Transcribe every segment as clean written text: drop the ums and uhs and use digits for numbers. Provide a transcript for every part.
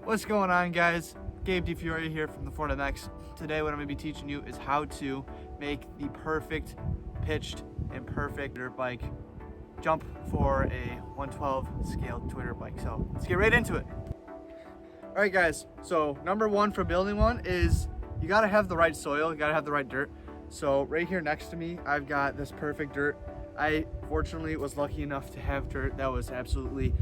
What's going on, guys? Gabe DeFiore here from the TFMX. Today what I'm going to be teaching you is how to make the perfect pitched and perfect dirt bike jump for a 112 scaled Twitter bike. So let's get right into it. Alright guys, so number one for building one is you got to have the right soil, you got to have the right dirt. So right here next to me I've got this perfect dirt. I fortunately was lucky enough to have dirt that was absolutely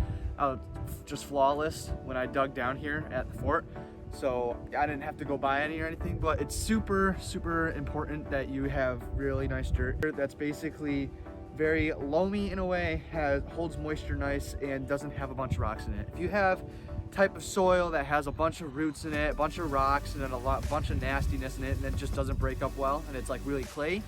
just flawless when I dug down here at the fort. So I didn't have to go buy any or anything, but it's super important that you have really nice dirt that's basically very loamy in a way, holds moisture nice and doesn't have a bunch of rocks in it. If you have type of soil that has a bunch of roots in it, a bunch of rocks, and then a bunch of nastiness in it, and it just doesn't break up well, and it's like really clay,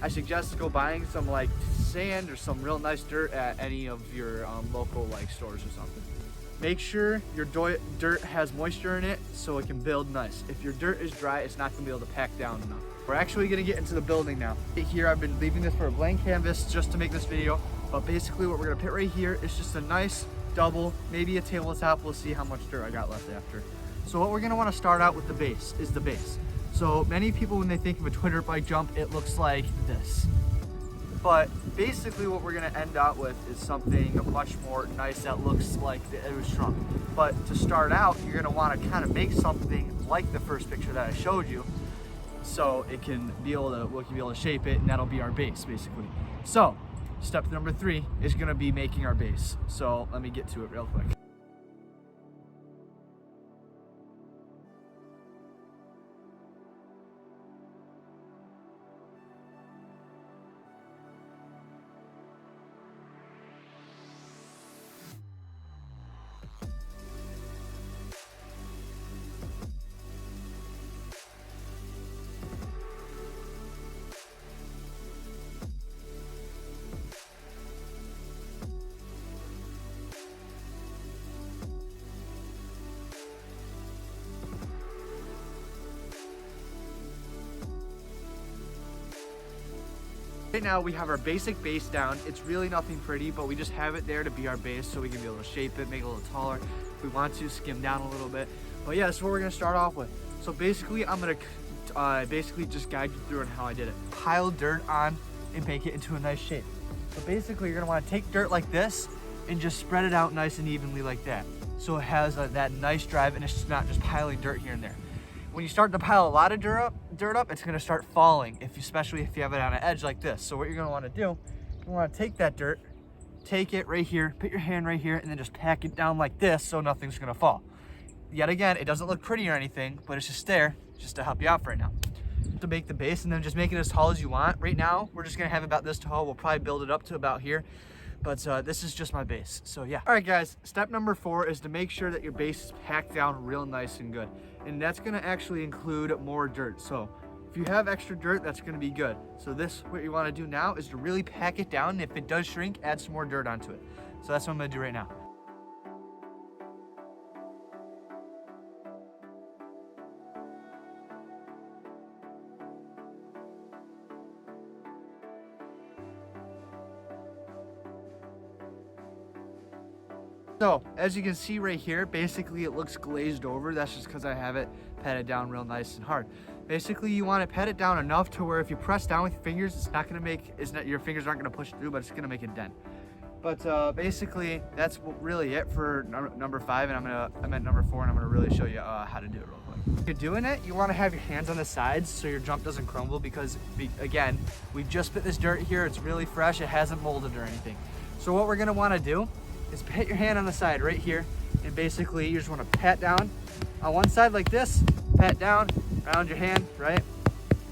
I suggest go buying some like sand or some real nice dirt at any of your local like stores or something. Make sure your dirt has moisture in it so it can build nice. If your dirt is dry, it's not gonna be able to pack down enough. We're actually gonna get into the building now. Here I've been leaving this for a blank canvas just to make this video, but basically what we're gonna put right here is just a nice double, maybe a tabletop. We'll see how much dirt I got left after. So what we're gonna wanna start out with the base is the base. So many people, when they think of a Twitter bike jump, it looks like this. But basically what we're gonna end out with is something much more nice that looks like it was shrunk. But to start out, you're gonna wanna kind of make something like the first picture that I showed you, so we can be able to shape it, and that'll be our base basically. So step number 3 is gonna be making our base. So let me get to it real quick. Right now we have our basic base down. It's really nothing pretty, but we just have it there to be our base so we can be able to shape it, make it a little taller. If we want to, skim down a little bit. But yeah, that's what we're gonna start off with. So basically I'm gonna basically just guide you through on how I did it. Pile dirt on and make it into a nice shape. So basically you're gonna wanna take dirt like this and just spread it out nice and evenly like that. So it has that nice drive and it's not just piling dirt here and there. When you start to pile a lot of dirt up, it's gonna start falling, especially if you have it on an edge like this. So what you're gonna wanna do, you wanna take that dirt, take it right here, put your hand right here, and then just pack it down like this so nothing's gonna fall. Yet again, it doesn't look pretty or anything, but it's just there, just to help you out for right now. To make the base, and then just make it as tall as you want. Right now, we're just gonna have about this tall. We'll probably build it up to about here. But this is just my base, so yeah. All right guys, step number 4 is to make sure that your base is packed down real nice and good. And that's gonna actually include more dirt. So if you have extra dirt, that's gonna be good. So what you wanna do now is to really pack it down. And if it does shrink, add some more dirt onto it. So that's what I'm gonna do right now. So as you can see right here, basically it looks glazed over. That's just because I have it patted down real nice and hard. Basically you want to pat it down enough to where if you press down with your fingers, your fingers aren't going to push through, but it's going to make a dent. But basically that's really it for number 5, and I'm at number 4, and I'm going to really show you how to do it real quick. If you're doing it, you want to have your hands on the sides so your jump doesn't crumble, because again, we just put this dirt here. It's really fresh. It hasn't molded or anything. So what we're going to want to do is hit your hand on the side right here, and basically you just want to pat down on one side like this, pat down, round your hand, right?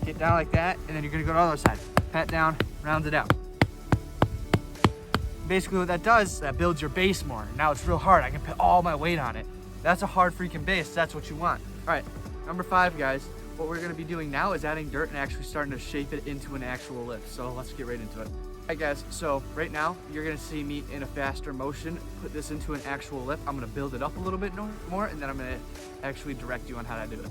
Get down like that, and then you're gonna go to the other side. Pat down, round it out. Basically what that does, that builds your base more. Now it's real hard, I can put all my weight on it. That's a hard freaking base, that's what you want. All right, number 5 guys, what we're gonna be doing now is adding dirt and actually starting to shape it into an actual lift. So let's get right into it. Alright guys, so right now you're gonna see me in a faster motion put this into an actual lift. I'm gonna build it up a little bit more, and then I'm gonna actually direct you on how to do it.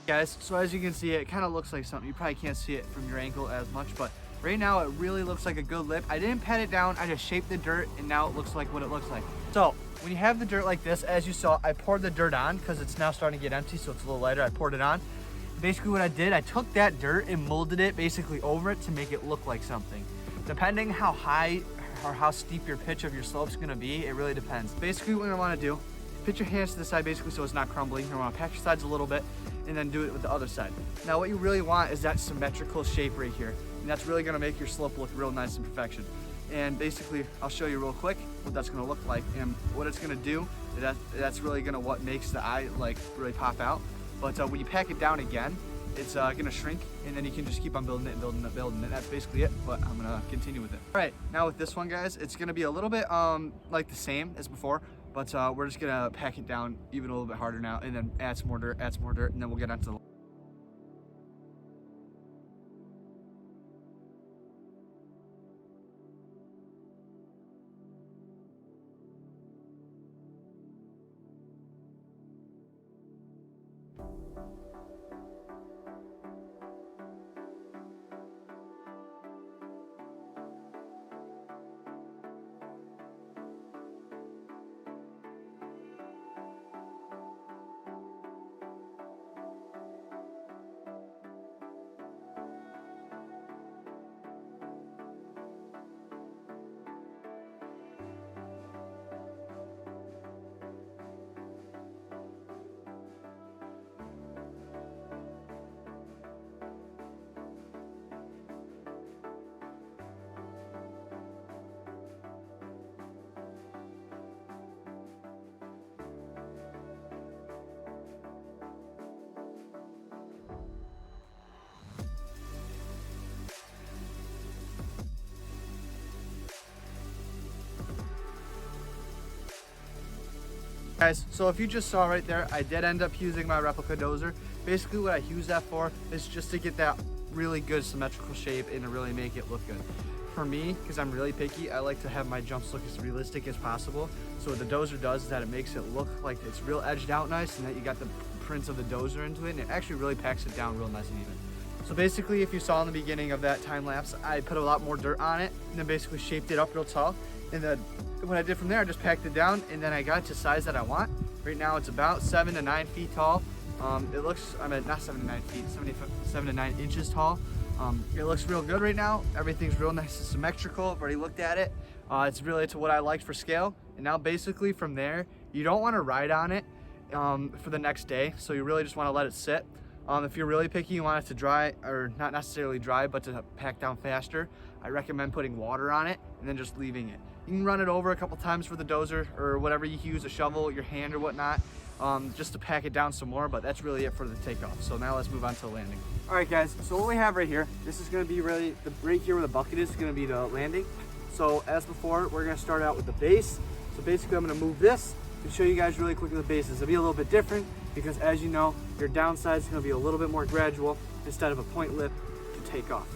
Guys, so as you can see, it kind of looks like something. You probably can't see it from your ankle as much, but right now it really looks like a good lip. I didn't pat it down, I just shaped the dirt, and now it looks like what it looks like. So when you have the dirt like this, as you saw, I poured the dirt on because it's now starting to get empty, so it's a little lighter. I poured it on. Basically what I did, I took that dirt and molded it basically over it to make it look like something. Depending how high or how steep your pitch of your slope's gonna be, it really depends. Basically what I wanna do, pitch your hands to the side basically so it's not crumbling. You wanna pack your sides a little bit and then do it with the other side. Now what you really want is that symmetrical shape right here. And that's really gonna make your slope look real nice in perfection. And basically, I'll show you real quick what that's gonna look like. And what it's gonna do, that's really gonna what makes the eye like really pop out. But when you pack it down again, it's gonna shrink, and then you can just keep on building it and building it and building it. That's basically it, but I'm gonna continue with it. All right, now with this one, guys, it's gonna be a little bit like the same as before, but we're just gonna pack it down even a little bit harder now, and then add some more dirt, and then we'll get onto the Guys, so if you just saw right there, I did end up using my replica dozer. Basically what I use that for is just to get that really good symmetrical shape and to really make it look good. For me, because I'm really picky, I like to have my jumps look as realistic as possible. So what the dozer does is that it makes it look like it's real edged out nice, and that you got the prints of the dozer into it, and it actually really packs it down real nice and even. So basically, if you saw in the beginning of that time lapse, I put a lot more dirt on it and then basically shaped it up real tall. And then what I did from there, I just packed it down, and then I got it to size that I want. Right now it's about 7 to 9 feet tall. It looks, I mean, not 7 to 9 feet, 7 to 9 inches tall. It looks real good right now. Everything's real nice and symmetrical. I've already looked at it. It's really to what I liked for scale. And now basically from there, you don't want to ride on it for the next day. So you really just want to let it sit. If you're really picky, you want it to dry, or not necessarily dry, but to pack down faster, I recommend putting water on it and then just leaving it. You can run it over a couple times with a dozer or whatever you use, a shovel, your hand or whatnot, just to pack it down some more, but that's really it for the takeoff. So now let's move on to the landing. All right guys, so what we have right here, this is gonna be really, right here where the bucket is gonna be the landing. So as before, we're gonna start out with the base. So basically I'm gonna move this and show you guys really quick what the base is. It'll be a little bit different because as you know, your downside is gonna be a little bit more gradual instead of a point lip to take off.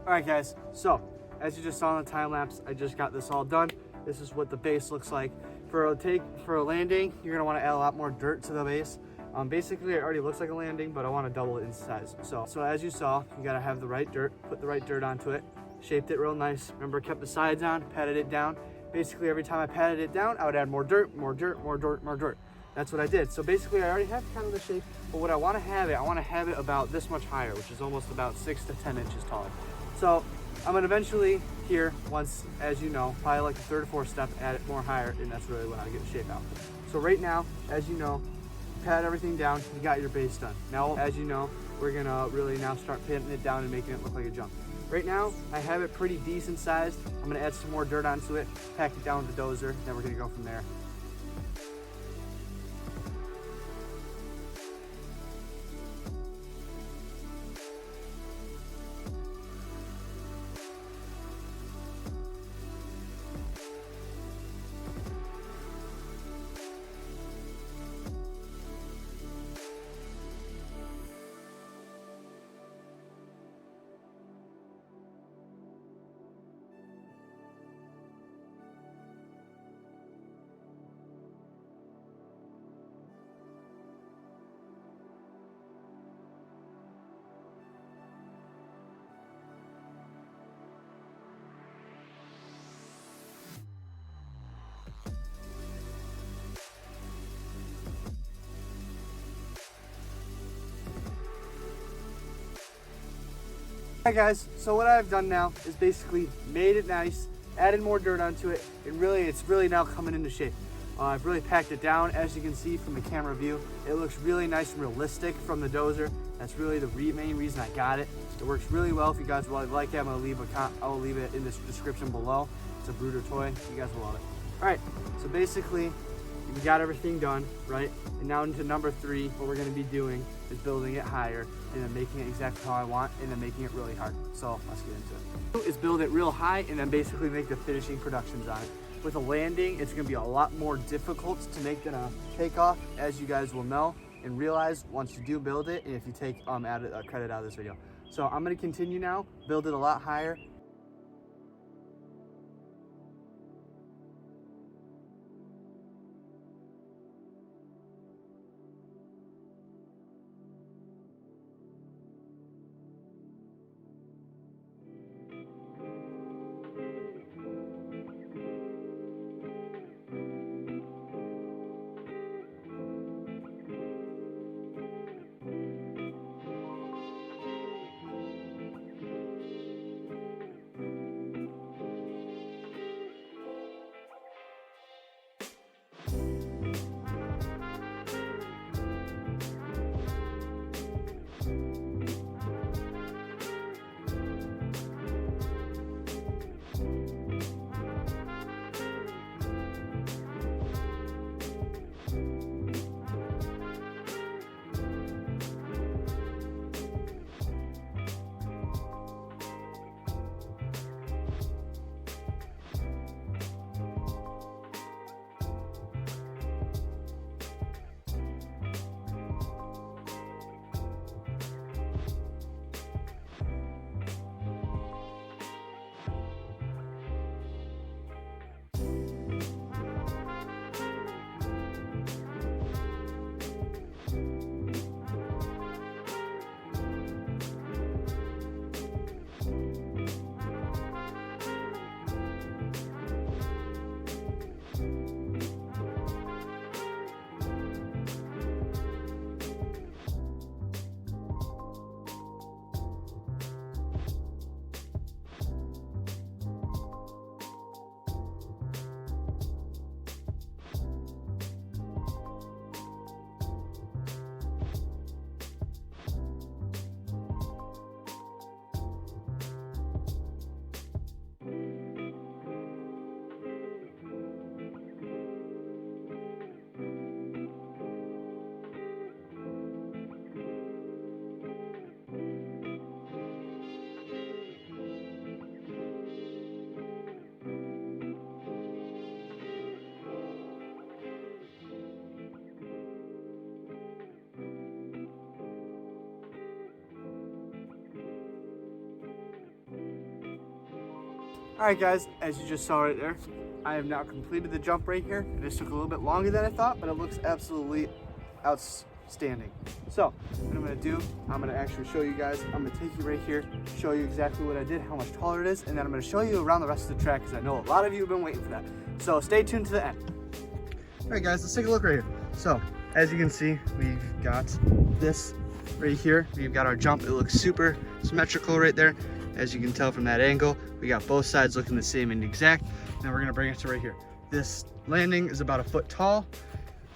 All right guys, so as you just saw in the time lapse, I just got this all done. This is what the base looks like. For a landing, you're gonna wanna add a lot more dirt to the base. Basically, it already looks like a landing, but I want to double it in size. So as you saw, you got to have the right dirt, put the right dirt onto it, shaped it real nice. Remember, kept the sides on, patted it down. Basically, every time I patted it down, I would add more dirt, more dirt, more dirt, more dirt. That's what I did. So basically, I already have kind of the shape, but what I want to have it about this much higher, which is almost about 6 to 10 inches taller. So I'm gonna eventually here, once, as you know, probably like the third or fourth step, add it more higher, and that's really when I get the shape out. So right now, as you know, pat everything down, you got your base done. Now, as you know, we're gonna really now start patting it down and making it look like a jump. Right now, I have it pretty decent sized. I'm gonna add some more dirt onto it, pack it down with the dozer, then we're gonna go from there. Alright guys, so what I've done now is basically made it nice, added more dirt onto it, and really it's really now coming into shape. I've really packed it down. As you can see from the camera view, it looks really nice and realistic from the dozer. That's really the main reason I got it. It works really well. If you guys would like it, I will leave it in the description below. It's a Brooder toy. You guys will love it. Alright, so basically we got everything done, right? And now into number 3, what we're going to be doing is building it higher and then making it exactly how I want and then making it really hard. So let's get into it. Is build it real high and then basically make the finishing productions on it. With a landing, it's going to be a lot more difficult to make than a takeoff, as you guys will know and realize once you do build it, and if you take credit out of this video. So I'm going to continue now, build it a lot higher. Alright guys, as you just saw right there, I have now completed the jump right here. This took a little bit longer than I thought, but it looks absolutely standing. So what I'm gonna do, I'm gonna actually show you guys. I'm gonna take you right here, show you exactly what I did, how much taller it is, and then I'm gonna show you around the rest of the track because I know a lot of you have been waiting for that. So stay tuned to the end. All right guys, let's take a look right here. So as you can see, we've got this right here. We've got our jump. It looks super symmetrical right there. As you can tell from that angle, we got both sides looking the same and exact. Now we're gonna bring it to right here. This landing is about 1 foot tall.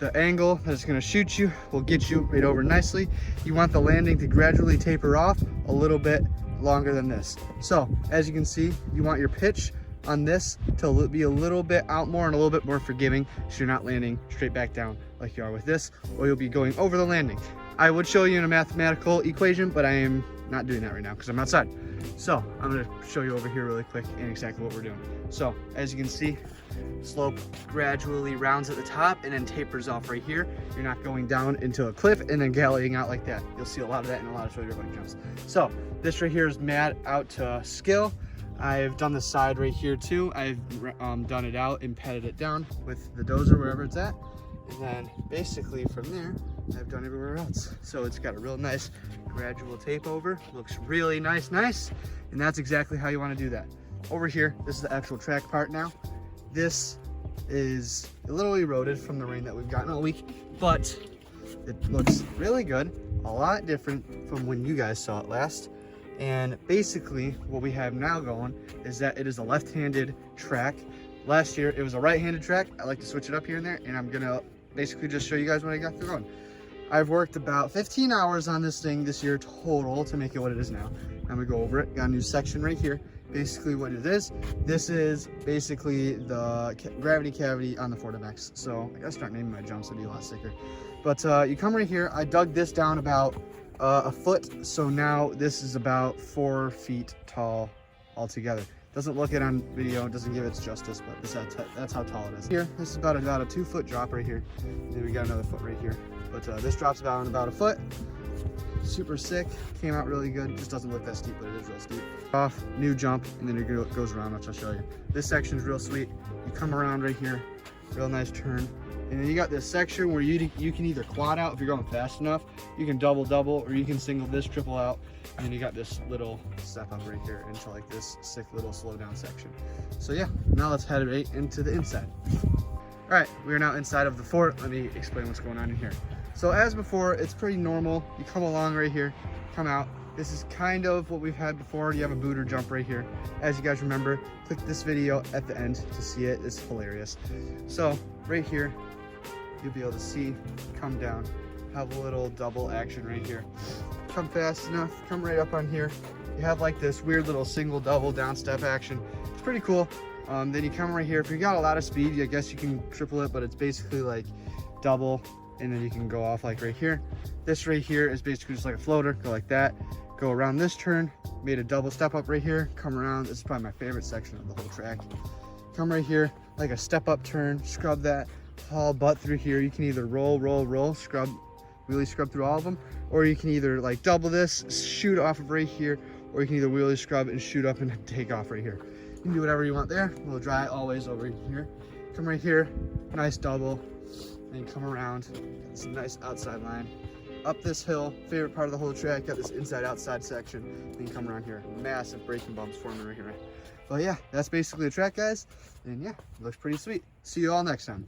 The angle that it's gonna shoot you will get you right over nicely. You want the landing to gradually taper off a little bit longer than this. So as you can see, you want your pitch on this to be a little bit out more and a little bit more forgiving, so you're not landing straight back down like you are with this, or you'll be going over the landing. I would show you in a mathematical equation, but I am not doing that right now because I'm outside. So I'm gonna show you over here really quick and exactly what we're doing. So as you can see, slope gradually rounds at the top and then tapers off right here. You're not going down into a cliff and then galleying out like that. You'll see a lot of that in a lot of shoulder bike jumps. So this right here is mad out to skill. I've done the side right here too. I've done it out and patted it down with the dozer wherever it's at. And then basically from there, I've done everywhere else. So it's got a real nice gradual tape over. Looks really nice. And that's exactly how you want to do that. Over here, this is the actual track part now. This is a little eroded from the rain that we've gotten all week, but it looks really good. A lot different from when you guys saw it last. And basically what we have now going is that it is a left-handed track. Last year it was a right-handed track. I like to switch it up here and there, and I'm gonna basically just show you guys what I got going. I've worked about 15 hours on this thing this year total to make it what it is now. I'm gonna go over it. Got a new section right here. Basically what it is, this is basically the gravity cavity on the TFMX. So I gotta start naming my jumps, it'd be a lot sicker. But you come right here, I dug this down about 1 foot. So now this is about 4 feet tall altogether. Doesn't look it on video, doesn't give it justice, but that's how tall it is. Here, this is about a 2 foot drop right here. Then we got another foot right here. But this drops about 1 foot. Super sick, came out really good. Just doesn't look that steep, but it is real steep. Off, new jump, and then it goes around, which I'll show you. This section's real sweet. You come around right here, real nice turn. And then you got this section where you can either quad out if you're going fast enough, you can double, or you can single this, triple out. And then you got this little step up right here into like this sick little slow down section. So yeah, now let's head right into the inside. All right, we are now inside of the fort. Let me explain what's going on in here. So as before, it's pretty normal. You come along right here, come out. This is kind of what we've had before. You have a booter jump right here. As you guys remember, click this video at the end to see it. It's hilarious. So right here, you'll be able to see, come down, have a little double action right here. Come fast enough, come right up on here. You have like this weird little single double down step action. It's pretty cool. Then you come right here. If you got a lot of speed, I guess you can triple it, but it's basically like double, and then you can go off like right here. This right here is basically just like a floater. Go like that, go around this turn, made a double step up right here, come around. This is probably my favorite section of the whole track. Come right here, like a step up turn, scrub that, haul butt through here. You can either roll, scrub, wheelie scrub through all of them, or you can either like double this, shoot off of right here, or you can either wheelie scrub and shoot up and take off right here. You can do whatever you want there. We'll dry always over here. Come right here, nice double, and come around, some nice outside line. Up this hill, favorite part of the whole track, got this inside-outside section. Then you come around here, massive braking bumps forming right here. But yeah, that's basically the track, guys. And yeah, it looks pretty sweet. See you all next time.